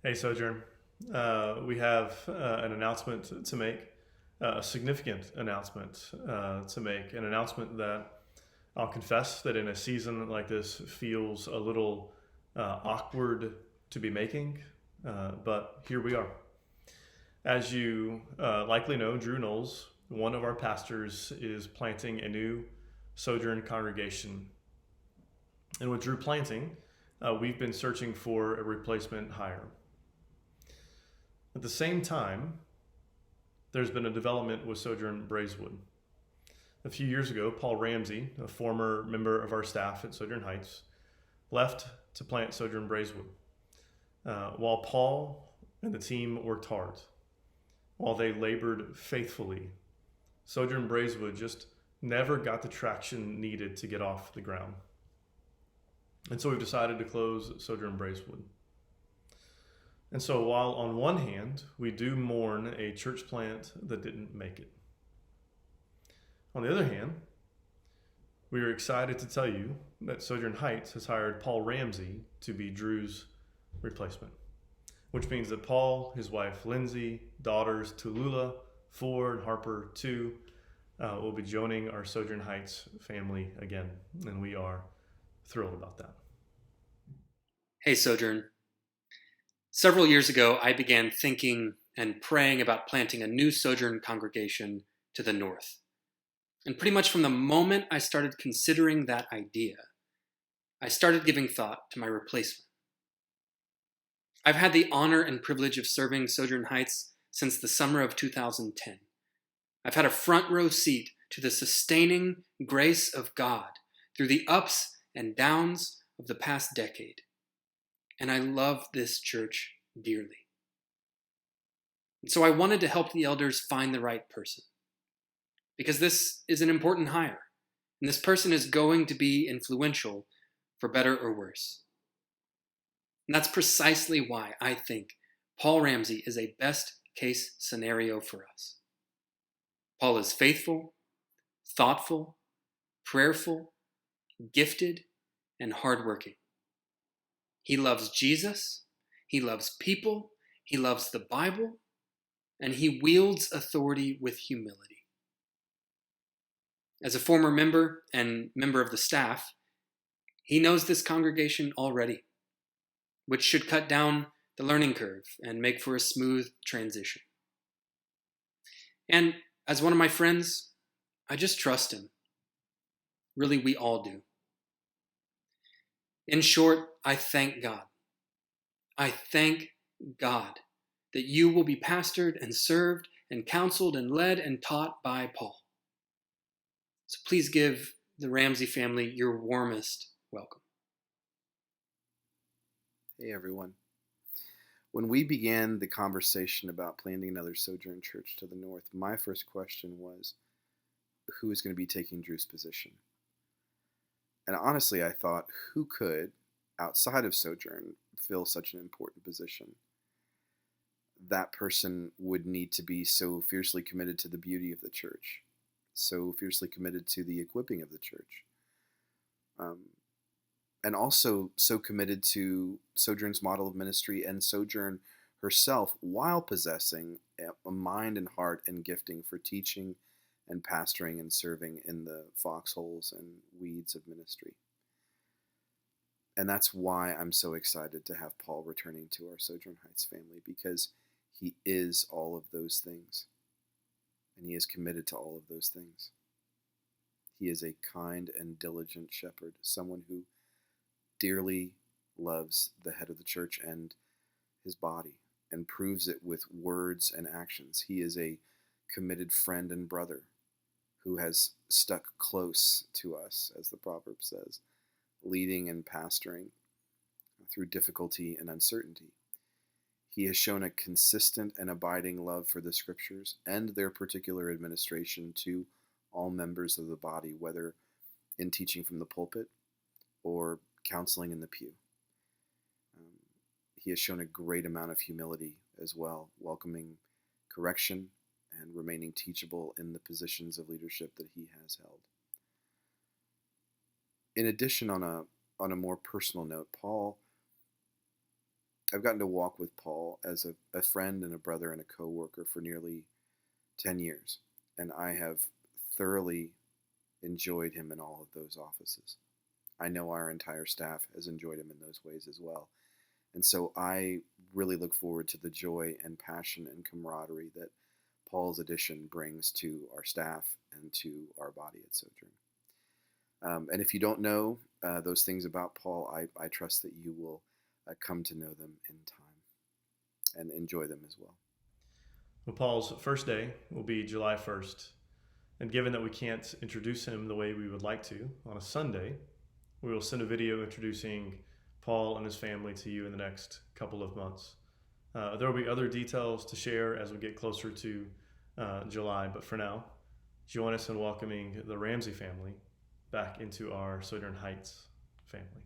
Hey, Sojourn. We have an announcement to make, a significant announcement to make, an announcement that I'll confess that in a season like this feels a little awkward to be making, but here we are. As you likely know, Drew Knowles, one of our pastors, is planting a new Sojourn congregation. And with Drew planting, we've been searching for a replacement hire. At the same time, there's been a development with Sojourn Braeswood. A few years ago, Paul Ramsey, a former member of our staff at Sojourn Heights, left to plant Sojourn Braeswood. While Paul and the team worked hard, while they labored faithfully, Sojourn Braeswood just never got the traction needed to get off the ground. And so we've decided to close Sojourn Braeswood. And so while on one hand, we do mourn a church plant that didn't make it, on the other hand, we are excited to tell you that Sojourn Heights has hired Paul Ramsey to be Drew's replacement, which means that Paul, his wife Lindsay, daughters Tallulah, Ford, Harper, too, will be joining our Sojourn Heights family again, and we are thrilled about that. Hey, Sojourn. Several years ago, I began thinking and praying about planting a new Sojourn congregation to the north. And pretty much from the moment I started considering that idea, I started giving thought to my replacement. I've had the honor and privilege of serving Sojourn Heights since the summer of 2010. I've had a front row seat to the sustaining grace of God through the ups and downs of the past decade. And I love this church dearly. And so I wanted to help the elders find the right person, because this is an important hire, and this person is going to be influential for better or worse. And that's precisely why I think Paul Ramsey is a best case scenario for us. Paul is faithful, thoughtful, prayerful, gifted, and hardworking. He loves Jesus, he loves people, he loves the Bible, and he wields authority with humility. As a former member and member of the staff, he knows this congregation already, which should cut down the learning curve and make for a smooth transition. And as one of my friends, I just trust him. Really, we all do. In short, I thank God. I thank God that you will be pastored and served and counseled and led and taught by Paul. So please give the Ramsey family your warmest welcome. Hey everyone. When we began the conversation about planting another Sojourn church to the north, my first question was, who is going to be taking Drew's position? And honestly, I thought, who could, outside of Sojourn, fill such an important position? That person would need to be so fiercely committed to the beauty of the church, so fiercely committed to the equipping of the church, and also so committed to Sojourn's model of ministry and Sojourn herself, while possessing a mind and heart and gifting for teaching and pastoring and serving in the foxholes and weeds of ministry. And that's why I'm so excited to have Paul returning to our Sojourn Heights family, because he is all of those things, and he is committed to all of those things. He is a kind and diligent shepherd, someone who dearly loves the head of the church and his body, and proves it with words and actions. He is a committed friend and brother who has stuck close to us, as the proverb says, leading and pastoring through difficulty and uncertainty. He has shown a consistent and abiding love for the scriptures and their particular administration to all members of the body, whether in teaching from the pulpit or counseling in the pew. He has shown a great amount of humility as well, welcoming correction and remaining teachable in the positions of leadership that he has held. In addition, on a more personal note, Paul I've gotten to walk with Paul as a friend and a brother and a co-worker for nearly 10 years, and I have thoroughly enjoyed him in all of those offices. I know our entire staff has enjoyed him in those ways as well. And so I really look forward to the joy and passion and camaraderie that Paul's addition brings to our staff and to our body at Sojourn. And if you don't know those things about Paul, I trust that you will come to know them in time and enjoy them as well. Well, Paul's first day will be July 1st. And given that we can't introduce him the way we would like to on a Sunday, we will send a video introducing Paul and his family to you in the next couple of months. There will be other details to share as we get closer to July, but for now, join us in welcoming the Ramsey family back into our Sojourn Heights family.